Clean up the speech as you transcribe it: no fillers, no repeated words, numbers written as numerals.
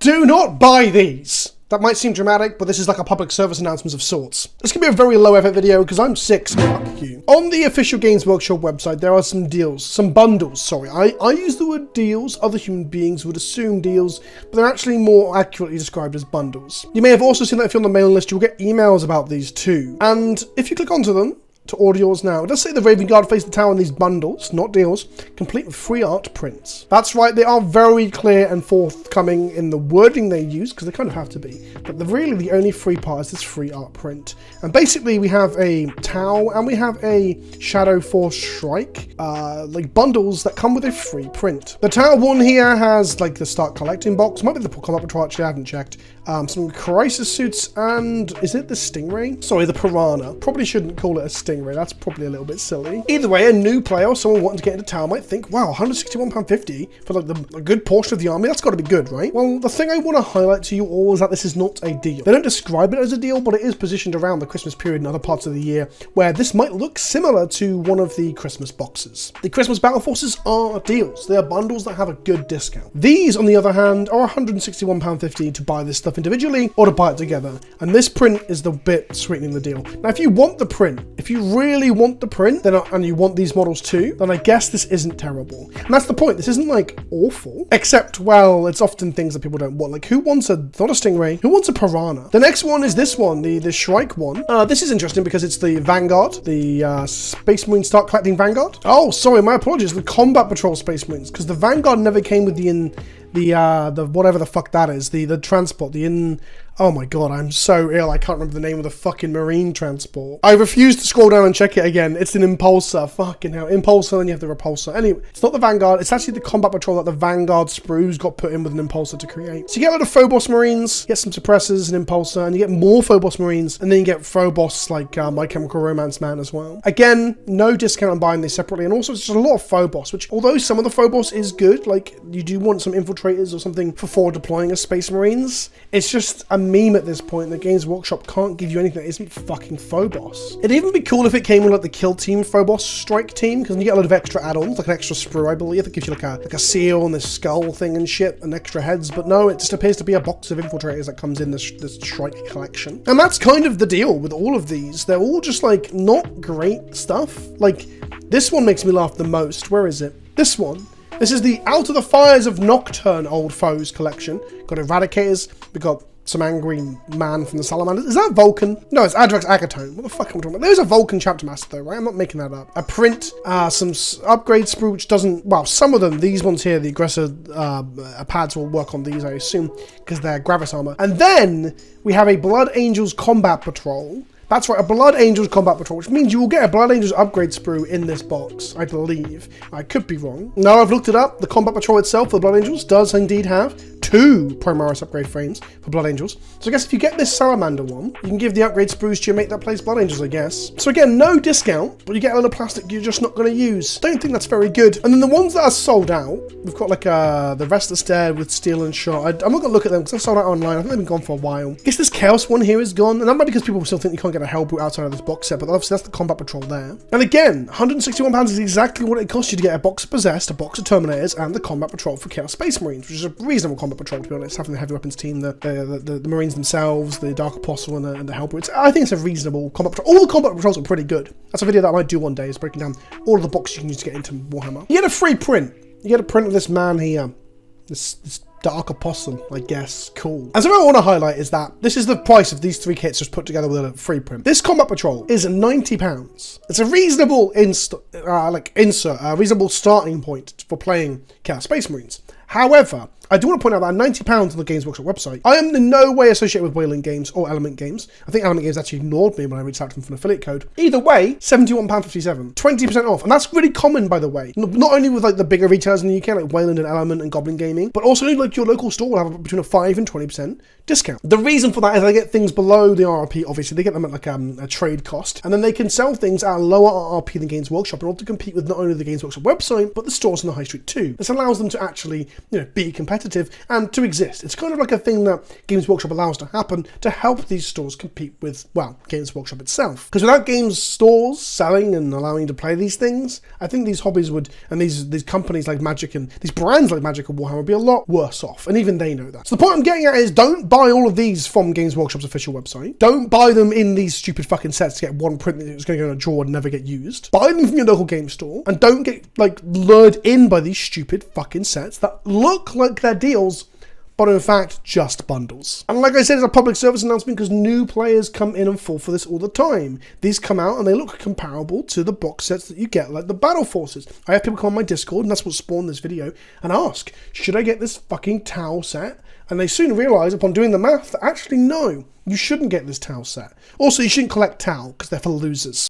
Do not buy these. That might seem dramatic, but this is like a public service announcement of sorts. This could be a very low effort video because I'm sick, so fuck you. On the official Games Workshop website, there are some deals, some bundles, sorry. I use the word deals, other human beings would assume deals, but they're actually more accurately described as bundles. You may have also seen that if you're on the mailing list, you'll get emails about these too. And if you click onto them, to order yours now. It does say the Raven Guard face the tower in these bundles, not deals, complete with free art prints. That's right, they are very clear and forthcoming in the wording they use, because they kind of have to be. But really the only free part is this free art print. And basically we have a Tau and we have a Shadow Force Shrike, like bundles that come with a free print. The Tau one here has like the start collecting box, might be the Combat Patrol, actually I haven't checked. Some crisis suits and, is it the Stingray? Sorry, the Piranha. Probably shouldn't call it a Stingray, that's probably a little bit silly. Either way, a new player or someone wanting to get into Tau might think, wow, £161.50 for like a good portion of the army, that's got to be good, right? Well, the thing I want to highlight to you all is that this is not a deal. They don't describe it as a deal, but it is positioned around the Christmas period and other parts of the year where this might look similar to one of the Christmas boxes. The Christmas Battle Forces are deals. They are bundles that have a good discount. These, on the other hand, are £161.50 to buy this stuff individually or to buy it together. And this print is the bit sweetening the deal. Now, if you want the print, if you really want the print, then and you want these models too, then I guess this isn't terrible. And that's the point. This isn't like awful, except, well, it's often things that people don't want. Like, who wants not a Stingray? Who wants a Piranha? The next one is this one, the Shrike one. This is interesting because it's the Vanguard, the Space Marine Start Collecting Vanguard. Oh, sorry, my apologies. The Combat Patrol Space Marines, because the Vanguard never came with the whatever the fuck that is, the transport, oh my god, I'm so ill, I can't remember the name of the fucking marine transport. I refuse to scroll down and check it again. It's an Impulsor, fucking hell. Impulsor, then you have the Repulsor. Anyway, it's not the Vanguard, it's actually the Combat Patrol that the Vanguard sprues got put in with an Impulsor to create. So you get a lot of Phobos Marines, get some Suppressors, an Impulsor, and you get more Phobos Marines, and then you get Phobos like My Chemical Romance Man as well. Again, no discount on buying these separately, and also it's just a lot of Phobos, which although some of the Phobos is good, like you do want some infiltrators or something for forward deploying as Space Marines, it's just a meme at this point. The Games Workshop can't give you anything that isn't fucking Phobos. It'd even be cool if it came with like the Kill Team Phobos Strike Team, because you get a lot of extra add-ons, like an extra sprue, I believe. It gives you like a seal and this skull thing and shit, and extra heads, but no, it just appears to be a box of infiltrators that comes in this Shrike collection. And that's kind of the deal with all of these. They're all just like not great stuff. Like, this one makes me laugh the most. Where is it? This one. This is the Out of the Fires of Nocturne Old Foes collection. Got Eradicators, we got some angry man from the Salamanders. Is that Vulcan? No, it's Adrax Agatone. What the fuck am I talking about? There's a Vulcan chapter master though, right? I'm not making that up. A print, some upgrade sprue, which doesn't, well, some of them, these ones here, the aggressor pads will work on these, I assume, because they're Gravis armor. And then we have a Blood Angels Combat Patrol. That's right, a Blood Angels Combat Patrol, which means you will get a Blood Angels upgrade sprue in this box, I believe. I could be wrong. No, I've looked it up. The Combat Patrol itself, the Blood Angels, does indeed have 2 Primaris upgrade frames for Blood Angels. So I guess if you get this Salamander one, you can give the upgrade sprues to your mate that plays Blood Angels, I guess. So again, no discount, but you get a little plastic you're just not going to use. Don't think that's very good. And then the ones that are sold out, we've got like the Restless Dead with Steel and Shot. I'm not going to look at them because they're sold out online. I think they've been gone for a while. I guess this Chaos one here is gone, and that might be because people still think you can't get a Hellbrute outside of this box set, but obviously that's the Combat Patrol there. And again, £161 is exactly what it costs you to get a box of Possessed, a box of Terminators, and the Combat Patrol for Chaos Space Marines, which is a reasonable Combat Patrol, to be honest, having the heavy weapons team, the Marines themselves, the Dark Apostle, and the Hellbrutes. I think it's a reasonable Combat Patrol. All the Combat Patrols are pretty good. That's a video that I might do one day, is breaking down all of the boxes you can use to get into Warhammer. You get a free print. You get a print of this man here. This Dark Apostle, I guess. Cool. And something I want to highlight is that this is the price of these 3 kits just put together with a free print. This Combat Patrol is £90. It's a reasonable reasonable starting point for playing Chaos Space Marines. However, I do want to point out that £90 on the Games Workshop website, I am in no way associated with Wayland Games or Element Games. I think Element Games actually ignored me when I reached out to them for an affiliate code. Either way, £71.57, 20% off. And that's really common, by the way. Not only with like the bigger retailers in the UK, like Wayland and Element and Goblin Gaming, but also like your local store will have between a 5 and 20% discount. The reason for that is they get things below the RRP, obviously. They get them at like a trade cost. And then they can sell things at a lower RRP than Games Workshop in order to compete with not only the Games Workshop website, but the stores on the high street too. This allows them to actually be competitive and to exist. It's kind of like a thing that Games Workshop allows to happen to help these stores compete with, well, Games Workshop itself. Because without games stores selling and allowing you to play these things, I think these hobbies would, and these companies like Magic and these brands like Magic and Warhammer would be a lot worse off, and even they know that. So the point I'm getting at is, don't buy all of these from Games Workshop's official website. Don't buy them in these stupid fucking sets to get one print that's going to go in a drawer and never get used. Buy them from your local game store, and don't get lured in by these stupid fucking sets that look like they're deals, but in fact just bundles. And like I said, it's a public service announcement because new players come in and fall for this all the time. These come out and they look comparable to the box sets that you get, like the Battle Forces. I have people come on my Discord, and that's what spawned this video, and ask, should I get this fucking Tau set? And they soon realise, upon doing the math, that actually no, you shouldn't get this Tau set. Also, you shouldn't collect Tau, because they're for losers.